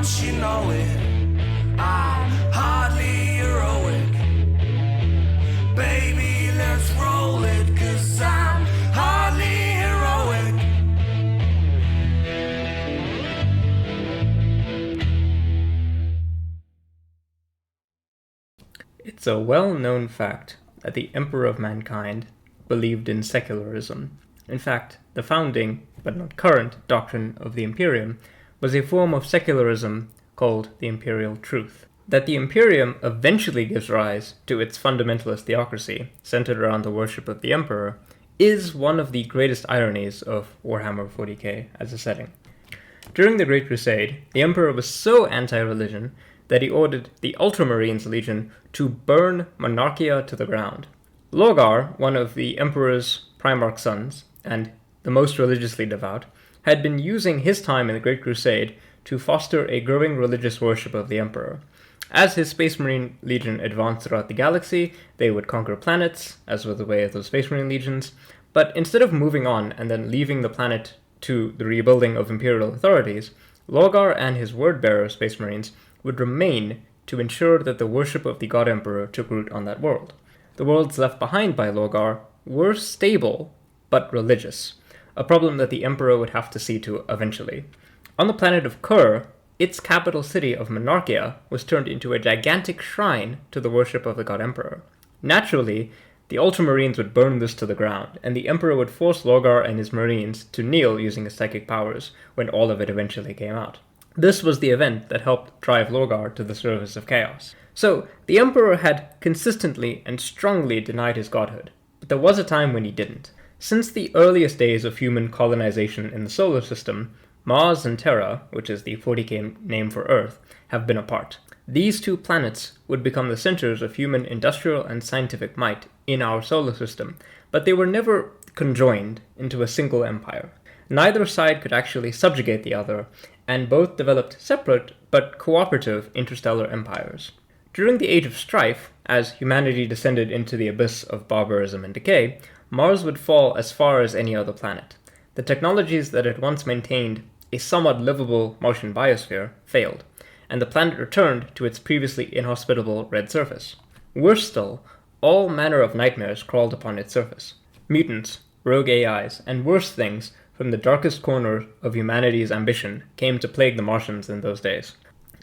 don't you know it? I'm hardly heroic. Baby, let's roll it, 'cause I'm hardly heroic. It's a well-known fact that the Emperor of Mankind believed in secularism. In fact, the founding, but not current, doctrine of the Imperium was a form of secularism called the Imperial Truth. That the Imperium eventually gives rise to its fundamentalist theocracy, centered around the worship of the Emperor, is one of the greatest ironies of Warhammer 40k as a setting. During the Great Crusade, the Emperor was so anti-religion that he ordered the Ultramarines Legion to burn Monarchia to the ground. Logar, one of the Emperor's Primarch sons, and the most religiously devout, had been using his time in the Great Crusade to foster a growing religious worship of the Emperor. As his Space Marine Legion advanced throughout the galaxy, they would conquer planets, as was the way of those Space Marine Legions, but instead of moving on and then leaving the planet to the rebuilding of Imperial authorities, Logar and his word-bearer Space Marines would remain to ensure that the worship of the God Emperor took root on that world. The worlds left behind by Logar were stable, but religious, a problem that the Emperor would have to see to eventually. On the planet of Kur, its capital city of Monarchia was turned into a gigantic shrine to the worship of the God Emperor. Naturally, the Ultramarines would burn this to the ground, and the Emperor would force Logar and his Marines to kneel using his psychic powers when all of it eventually came out. This was the event that helped drive Logar to the service of chaos. So, the Emperor had consistently and strongly denied his godhood, but there was a time when he didn't. Since the earliest days of human colonization in the solar system, Mars and Terra, which is the 40k name for Earth, have been apart. These two planets would become the centers of human industrial and scientific might in our solar system, but they were never conjoined into a single empire. Neither side could actually subjugate the other, and both developed separate but cooperative interstellar empires. During the Age of Strife, as humanity descended into the abyss of barbarism and decay, Mars would fall as far as any other planet. The technologies that had once maintained a somewhat livable Martian biosphere failed, and the planet returned to its previously inhospitable red surface. Worse still, all manner of nightmares crawled upon its surface. Mutants, rogue AIs, and worse things from the darkest corner of humanity's ambition came to plague the Martians in those days.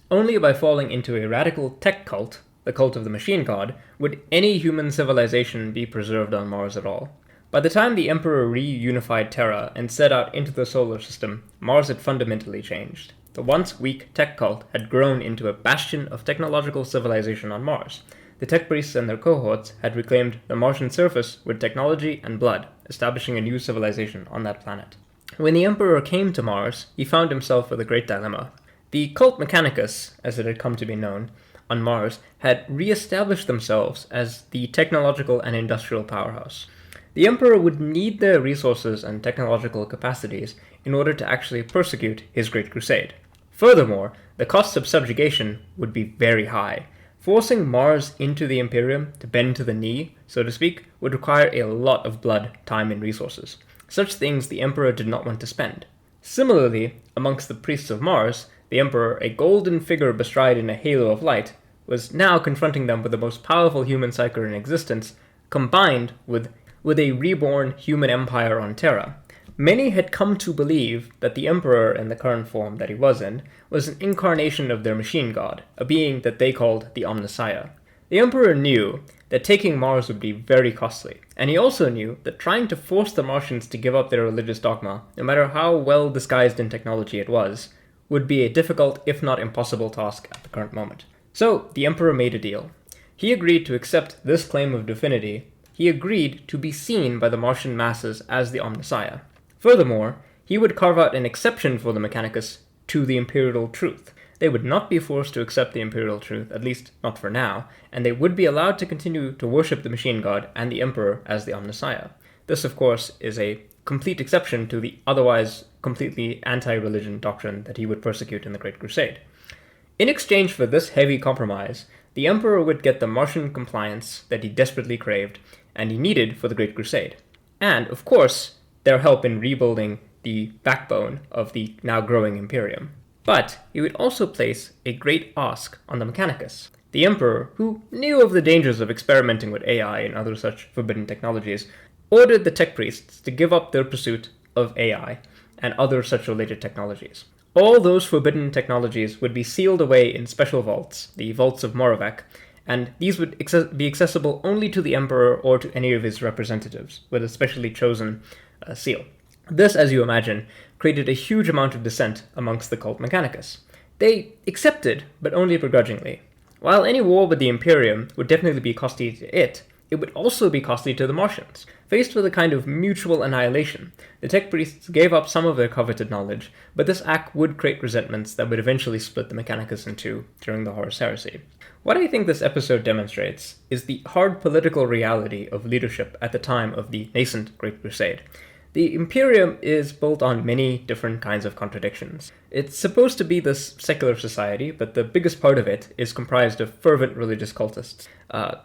Only by falling into a radical tech cult, the cult of the machine god, would any human civilization be preserved on Mars at all. By the time the Emperor reunified Terra and set out into the solar system, Mars had fundamentally changed. The once weak tech cult had grown into a bastion of technological civilization on Mars. The tech priests and their cohorts had reclaimed the Martian surface with technology and blood, establishing a new civilization on that planet. When the Emperor came to Mars, he found himself with a great dilemma. The cult Mechanicus, as it had come to be known, on Mars, had re-established themselves as the technological and industrial powerhouse. The Emperor would need their resources and technological capacities in order to actually persecute his Great Crusade. Furthermore, the costs of subjugation would be very high. Forcing Mars into the Imperium to bend to the knee, so to speak, would require a lot of blood, time, and resources. Such things the Emperor did not want to spend. Similarly, amongst the priests of Mars, the Emperor, a golden figure bestride in a halo of light, was now confronting them with the most powerful human psyker in existence, combined with a reborn human empire on Terra. Many had come to believe that the Emperor, in the current form that he was in, was an incarnation of their machine god, a being that they called the Omnissiah. The Emperor knew that taking Mars would be very costly, and he also knew that trying to force the Martians to give up their religious dogma, no matter how well disguised in technology it was, would be a difficult, if not impossible task at the current moment. So, the Emperor made a deal. He agreed to accept this claim of divinity. He agreed to be seen by the Martian masses as the Omnissiah. Furthermore, he would carve out an exception for the Mechanicus to the Imperial Truth. They would not be forced to accept the Imperial Truth, at least not for now, and they would be allowed to continue to worship the Machine God and the Emperor as the Omnissiah. This, of course, is a complete exception to the otherwise completely anti-religion doctrine that he would persecute in the Great Crusade. In exchange for this heavy compromise, the Emperor would get the Martian compliance that he desperately craved and he needed for the Great Crusade. And, of course, their help in rebuilding the backbone of the now growing Imperium. But he would also place a great ask on the Mechanicus. The Emperor, who knew of the dangers of experimenting with AI and other such forbidden technologies, ordered the tech priests to give up their pursuit of AI and other such related technologies. All those forbidden technologies would be sealed away in special vaults, the vaults of Moravec, and these would be accessible only to the Emperor or to any of his representatives, with a specially chosen seal. This, as you imagine, created a huge amount of dissent amongst the cult Mechanicus. They accepted, but only begrudgingly. While any war with the Imperium would definitely be costly to it would also be costly to the Martians. Faced with a kind of mutual annihilation, the tech priests gave up some of their coveted knowledge, but this act would create resentments that would eventually split the Mechanicus in two during the Horus Heresy. What I think this episode demonstrates is the hard political reality of leadership at the time of the nascent Great Crusade. The Imperium is built on many different kinds of contradictions. It's supposed to be this secular society, but the biggest part of it is comprised of fervent religious cultists.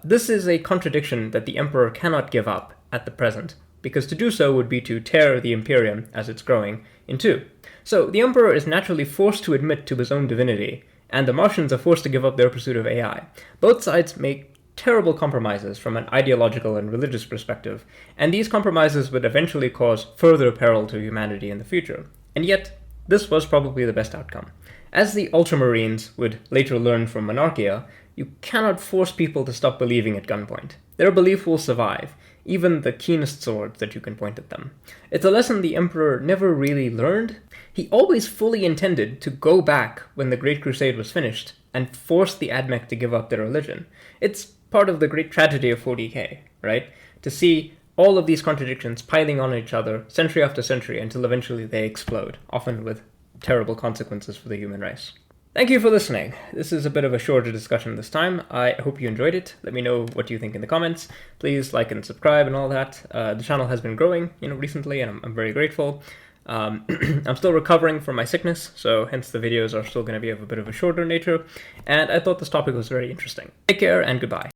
This is a contradiction that the Emperor cannot give up at the present, because to do so would be to tear the Imperium, as it's growing, in two. So the Emperor is naturally forced to admit to his own divinity, and the Martians are forced to give up their pursuit of AI. Both sides make terrible compromises from an ideological and religious perspective, and these compromises would eventually cause further peril to humanity in the future. And yet, this was probably the best outcome. As the Ultramarines would later learn from Monarchia, you cannot force people to stop believing at gunpoint. Their belief will survive, even the keenest swords that you can point at them. It's a lesson the Emperor never really learned. He always fully intended to go back when the Great Crusade was finished and force the Admech to give up their religion. It's part of the great tragedy of 40k, right? To see all of these contradictions piling on each other century after century until eventually they explode, often with terrible consequences for the human race. Thank you for listening. This is a bit of a shorter discussion this time. I hope you enjoyed it. Let me know what you think in the comments. Please like and subscribe and all that. The channel has been growing, recently, and I'm very grateful. I'm still recovering from my sickness, so hence the videos are still going to be of a bit of a shorter nature, and I thought this topic was very interesting. Take care and goodbye.